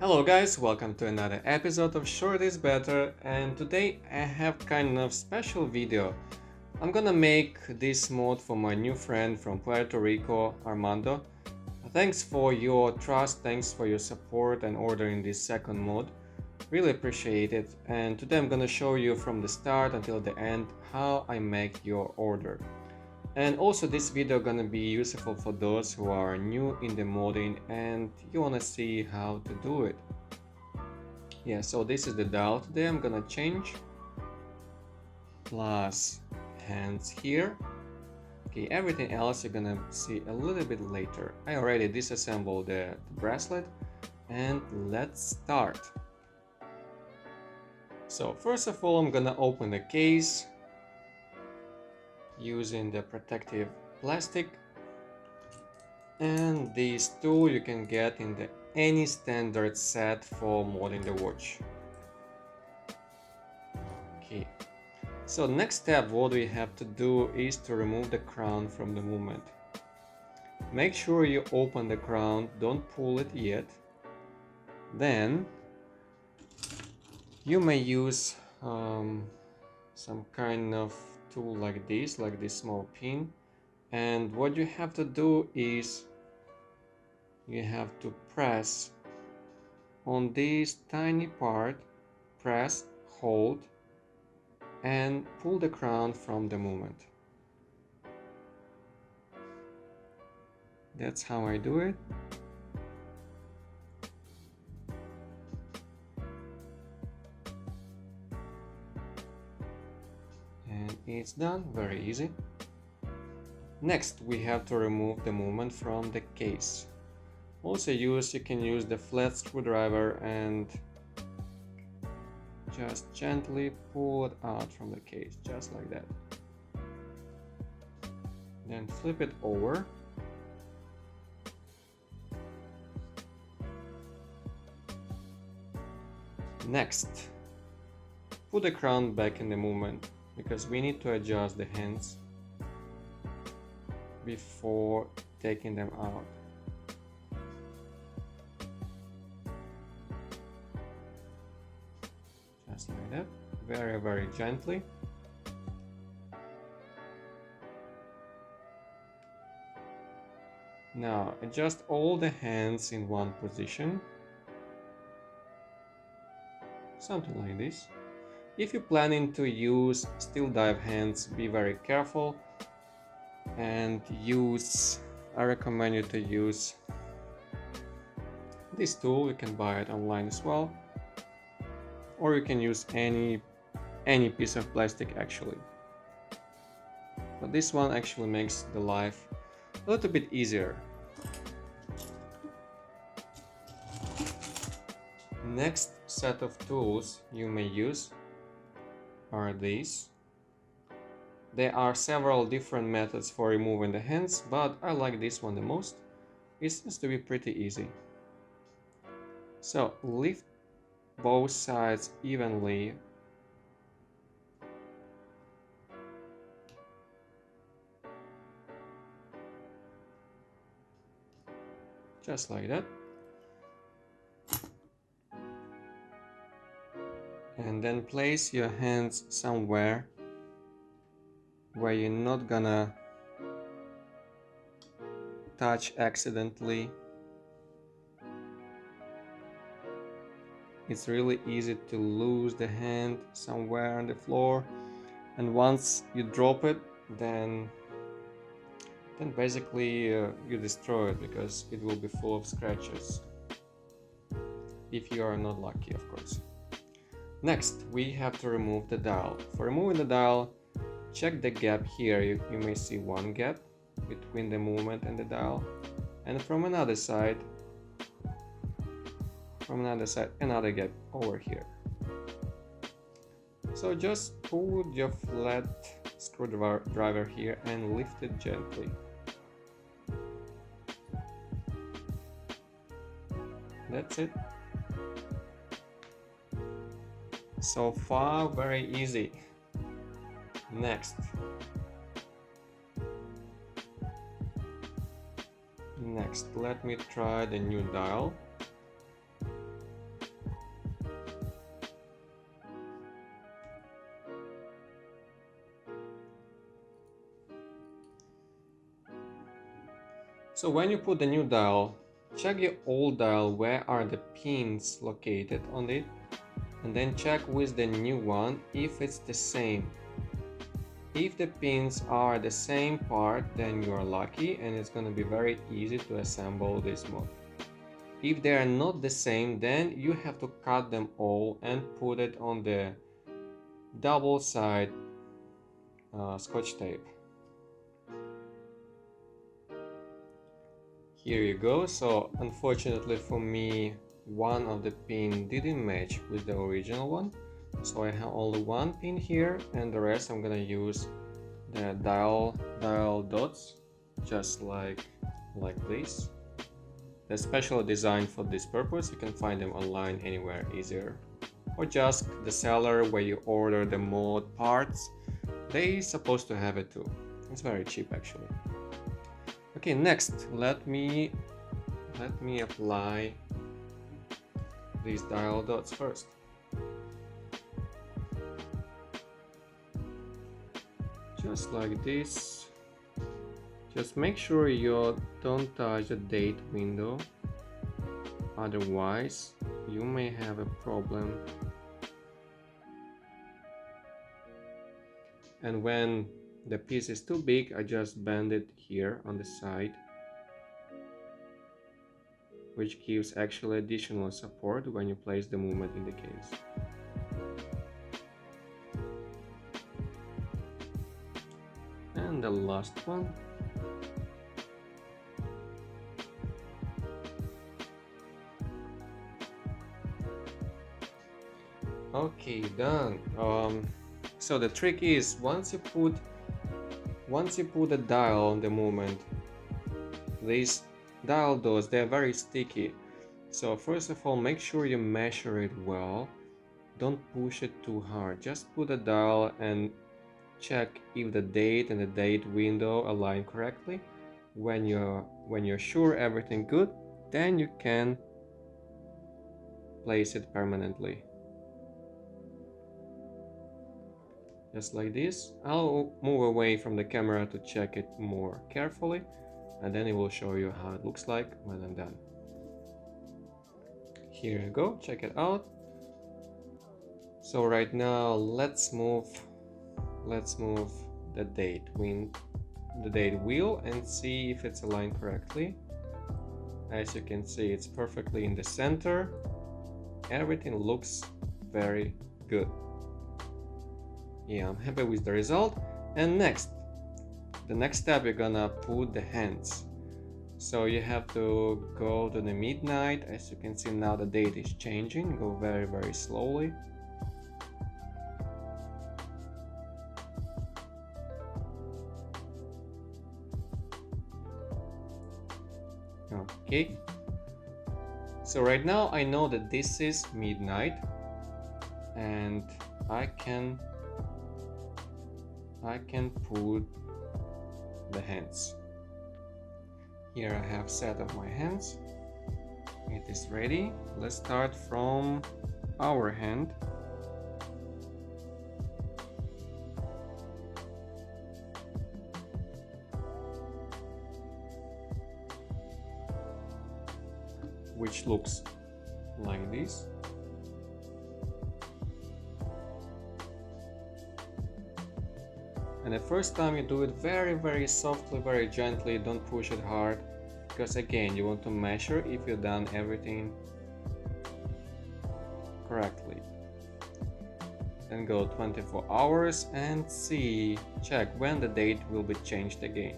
Hello guys, welcome to another episode of Short is Better, and today I have kind of special video. I'm gonna make this mod for my new friend from Puerto Rico, Armando. Thanks for your trust, thanks for your support and ordering this second mod. Really appreciate it, and today I'm gonna show you from the start until the end how I make your order. And also this video gonna be useful for those who are new in the modding and you wanna see how to do it. Yeah, so this is the dial today. I'm gonna change plus hands here. Okay, everything else you're gonna see a little bit later. I already disassembled the bracelet and let's start. So first of all, I'm gonna open the case using the protective plastic, and this tool you can get in any standard set for modding the watch. Okay, so next step, what we have to do is to remove the crown from the movement. Make sure you open the crown, don't pull it yet. Then you may use some kind of tool like this small pin, and what you have to do is you have to press on this tiny part, press, hold, and pull the crown from the movement. That's how I do it. And it's done, very easy. Next, we have to remove the movement from the case. Also you can use the flat screwdriver and just gently pull it out from the case, just like that. Then flip it over. Next, put the crown back in the movement, because we need to adjust the hands before taking them out. Just like that, very gently. Now adjust all the hands in one position, something like this. If you're planning to use SteelDive hands, be very careful and I recommend you to use this tool. You can buy it online as well, or you can use any piece of plastic actually, but this one actually makes the life a little bit easier. Next set of tools you may use are these. There are several different methods for removing the hands, but I like this one the most. It seems to be pretty easy. So lift both sides evenly. Just like that. And then place your hands somewhere where you're not gonna touch accidentally. It's really easy to lose the hand somewhere on the floor, and once you drop it, then basically you destroy it, because it will be full of scratches, if you are not lucky, of course. Next, we have to remove the dial. For removing the dial, check the gap here. You may see one gap between the movement and the dial, and from another side another gap over here. So just pull your flat screwdriver here and lift it gently. That's it. So far, very easy. Next, let me try the new dial. So when you put the new dial, check your old dial where are the pins located on it, and then check with the new one if it's the same. If the pins are the same part, then you are lucky and it's going to be very easy to assemble this mod. If they are not the same, then you have to cut them all and put it on the double side scotch tape. Here you go. So unfortunately for me, one of the pin didn't match with the original one, so I have only one pin here, and the rest I'm gonna use the dial dots, just like this. They're specially designed for this purpose. You can find them online anywhere easier, or just the seller where you order the mod parts, they supposed to have it too. It's very cheap actually. Okay, next let me apply these dial dots first. Just like this. Just make sure you don't touch the date window, otherwise you may have a problem. And when the piece is too big, I just bend it here on the side, which gives actually additional support when you place the movement in the case. And the last one. Okay, done. So the trick is once you put the dial on the movement, these dial dots, they're very sticky. So first of all, make sure you measure it well. Don't push it too hard. Just put the dial and check if the date and the date window align correctly. When you're sure everything good, then you can place it permanently. Just like this. I'll move away from the camera to check it more carefully, and then it will show you how it looks like when I'm done. Here you go, check it out. So right now let's move the date wheel and see if it's aligned correctly. As you can see, it's perfectly in the center. Everything looks very good. Yeah, I'm happy with the result. And the next step, you're gonna put the hands. So you have to go to the midnight. As you can see now, the date is changing. Go very, very slowly. Okay. So right now I know that this is midnight, and I can put the hands. Here I have set of my hands. It is ready. Let's start from our hand. Which looks like this. And the first time you do it very, very softly, very gently, don't push it hard, because again, you want to measure if you've done everything correctly. Then go 24 hours and check when the date will be changed again.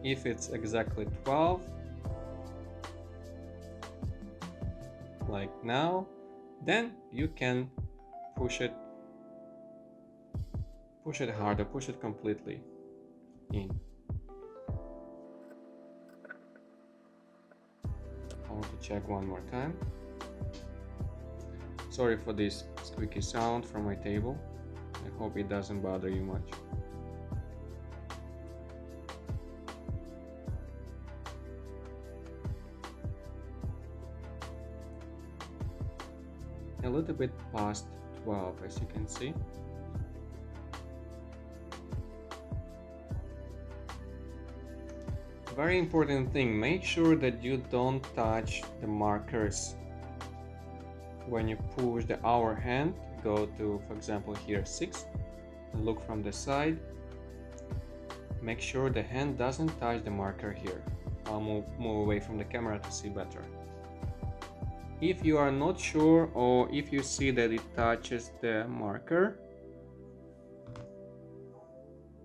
If it's exactly 12, like now, then you can push it harder, push it completely in. I want to check one more time. Sorry for this squeaky sound from my table. I hope it doesn't bother you much. A little bit past 12, as you can see. Very important thing, make sure that you don't touch the markers. When you push the hour hand, go to, for example, here 6, and look from the side. Make sure the hand doesn't touch the marker here. I'll move away from the camera to see better. If you are not sure, or if you see that it touches the marker,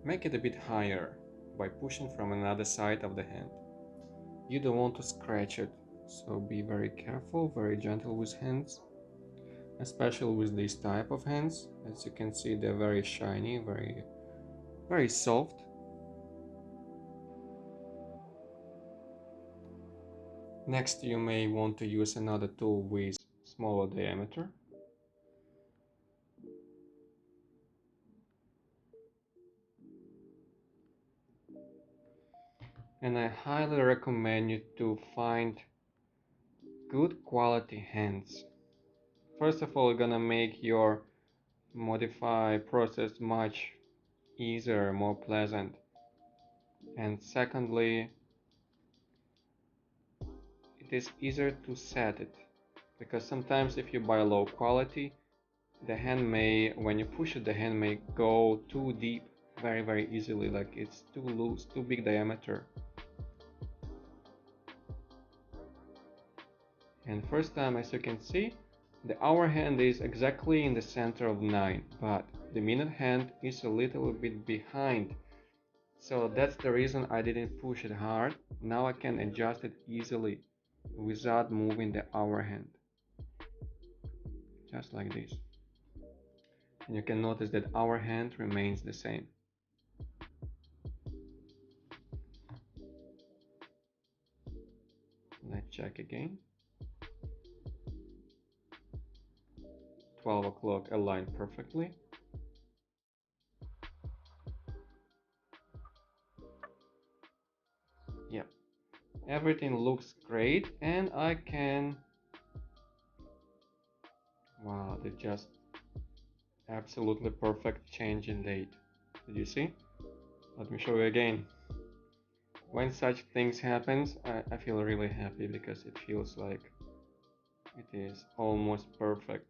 make it a bit higher by pushing from another side of the hand. You don't want to scratch it, so be very careful, very gentle with hands, especially with this type of hands. As you can see, they're very shiny, very soft. Next, you may want to use another tool with smaller diameter. And I highly recommend you to find good quality hands. First of all, it's gonna make your modify process much easier, more pleasant. And secondly, it is easier to set it, because sometimes if you buy low quality, the hand may, when you push it, the hand may go too deep very easily, like it's too loose, too big diameter. And first time, as you can see, the hour hand is exactly in the center of 9, but the minute hand is a little bit behind. So that's the reason I didn't push it hard. Now I can adjust it easily without moving the hour hand. Just like this. And you can notice that our hand remains the same. Let's check again. 12 o'clock aligned perfectly. Yep, everything looks great, and I can, wow, they just absolutely perfect change in date. Did you see? Let me show you again. When such things happens, I feel really happy, because it feels like it is almost perfect.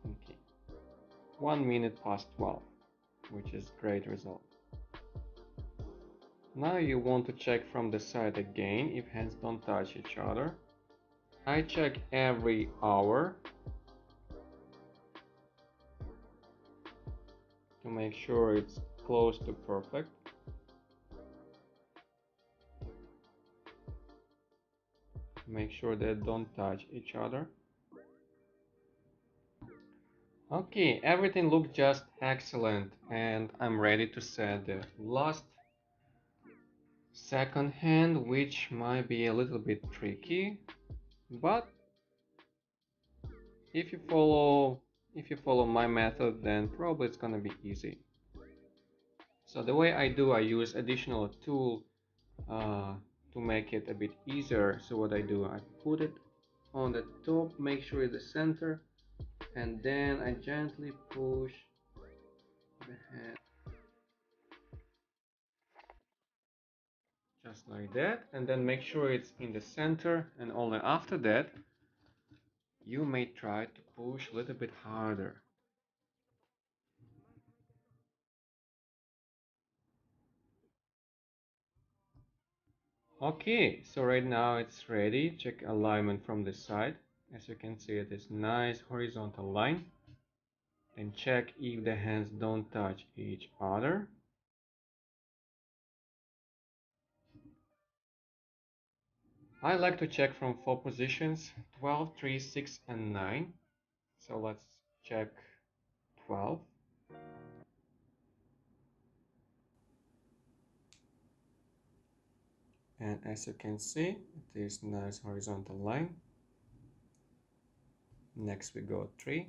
Okay, 1 minute past 12, which is great result. Now you want to check from the side again if hands don't touch each other. I check every hour to make sure it's close to perfect. Make sure they don't touch each other. Okay, everything looks just excellent, and I'm ready to set the last second hand, which might be a little bit tricky, but if you follow my method, then probably it's gonna be easy. So the way I use additional tool to make it a bit easier. So what I do, I put it on the top, make sure it's the center, and then I gently push the hand just like that, and then make sure it's in the center, and only after that you may try to push a little bit harder. Okay, so right now it's ready. Check alignment from this side. As you can see, it is nice horizontal line. And check if the hands don't touch each other. I like to check from 4 positions: 12, 3, 6, and 9. So let's check 12. And as you can see, it is nice horizontal line. Next we go 3.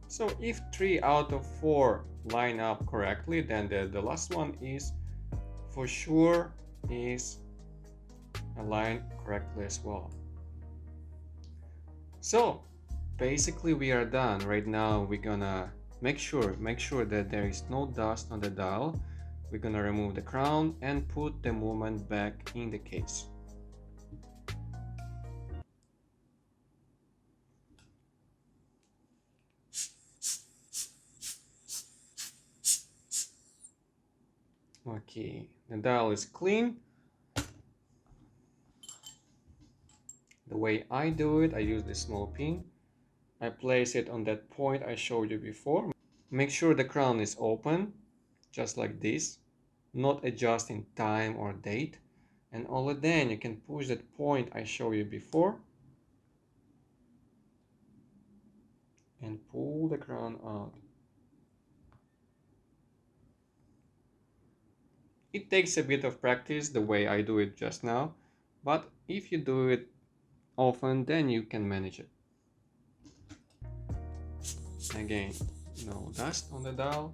So if 3 out of 4 line up correctly, then the last one is for sure is aligned correctly as well. So basically we are done. Right now we're gonna make sure that there is no dust on the dial. We're gonna remove the crown and put the movement back in the case. Okay, the dial is clean. The way I do it, I use this small pin. I place it on that point I showed you before. Make sure the crown is open, just like this, not adjusting time or date. And only then you can push that point I showed you before and pull the crown out. It takes a bit of practice the way I do it just now, but if you do it often, then you can manage it. Again, no dust on the dial,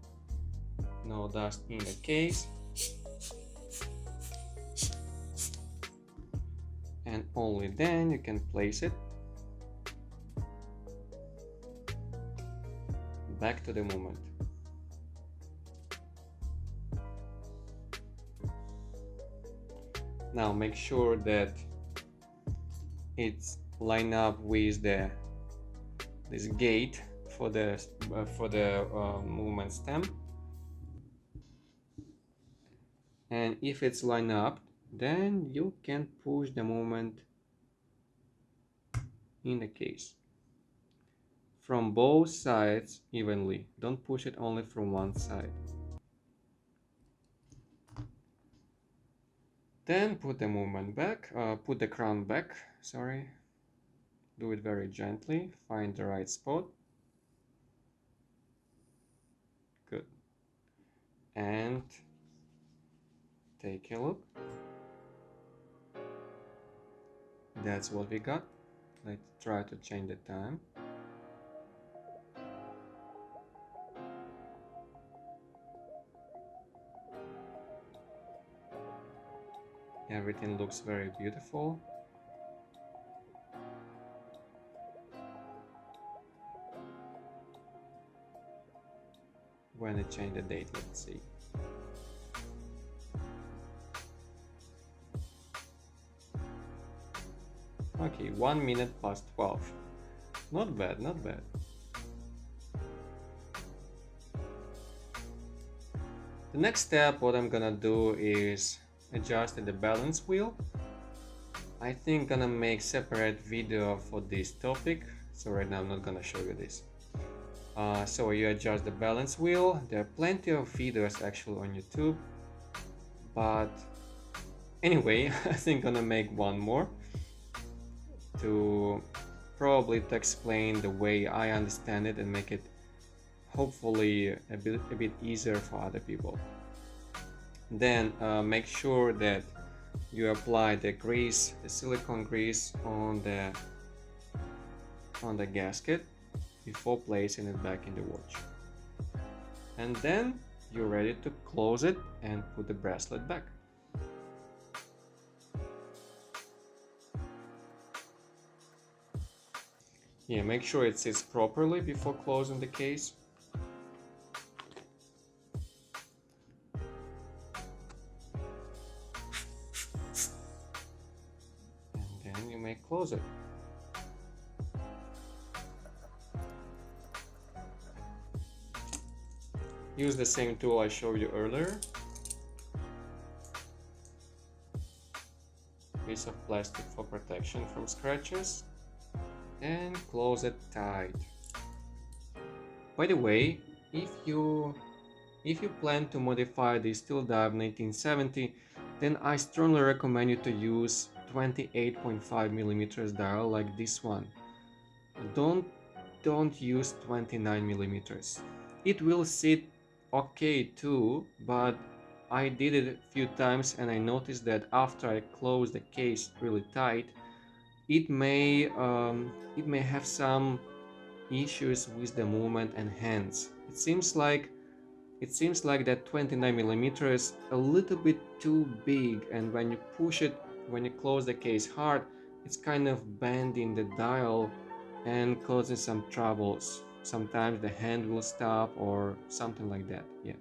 no dust in the case, and only then you can place it back to the movement. Now make sure that it's lined up with this gate for the movement stem, and if it's lined up, then you can push the movement in the case from both sides evenly. Don't push it only from one side. Then put the movement back, put the crown back, sorry. Do it very gently, find the right spot. Good. And take a look. That's what we got. Let's try to change the time. Everything looks very beautiful. When I change the date, let's see. Okay, 1 minute past 12. Not bad, not bad. The next step, what I'm gonna do is adjust the balance wheel. I think gonna make separate video for this topic, so right now I'm not gonna show you this. So you adjust the balance wheel. There are plenty of videos actually on YouTube, but anyway, I think gonna make one more to probably to explain the way I understand it and make it hopefully a bit easier for other people. Then make sure that you apply the grease, the silicone grease on the gasket before placing it back in the watch. And then you're ready to close it and put the bracelet back. Yeah, make sure it sits properly before closing the case. And then you may close it. Use the same tool I showed you earlier. Piece of plastic for protection from scratches. And close it tight. By the way, if you plan to modify the SteelDive 1970, then I strongly recommend you to use 28.5mm dial like this one. Don't use 29mm. It will sit okay too, but I did it a few times and I noticed that after I close the case really tight, it may have some issues with the movement and hands. It seems like that 29mm is a little bit too big, and when you push it, when you close the case hard, it's kind of bending the dial and causing some troubles. Sometimes the hand will stop or something like that. Yeah,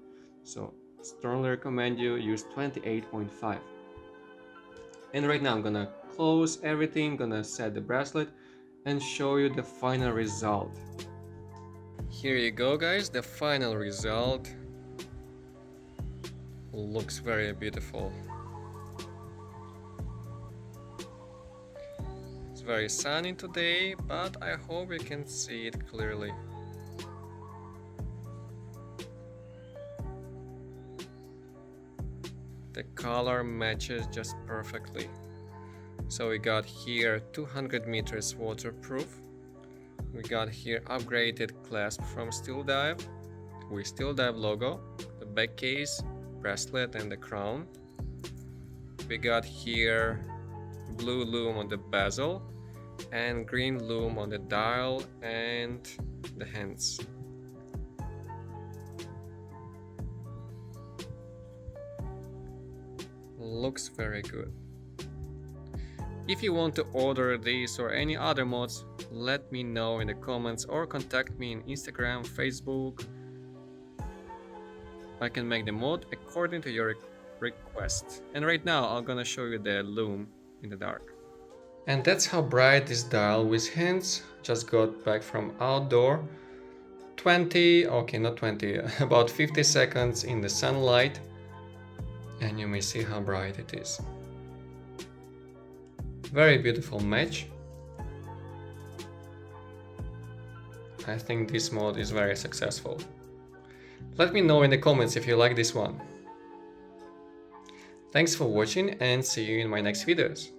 so strongly recommend you use 28.5. And right now I'm gonna close everything, gonna set the bracelet and show you the final result. Here you go, guys, the final result. Looks very beautiful. It's very sunny today, but I hope you can see it clearly. The color matches just perfectly. So we got here 200 meters waterproof. We got here upgraded clasp from SteelDive with SteelDive logo, the back case, bracelet and the crown. We got here blue loom on the bezel and green loom on the dial and the hands. Looks very good. If you want to order this or any other mods, let me know in the comments or contact me on Instagram, Facebook. I can make the mod according to your request. And right now I'm gonna show you the loom in the dark. And that's how bright this dial with hands. Just got back from outdoor. 20, okay, not 20, about 50 seconds in the sunlight. And you may see how bright it is. Very beautiful match. I think this mod is very successful. Let me know in the comments if you like this one. Thanks for watching and see you in my next videos.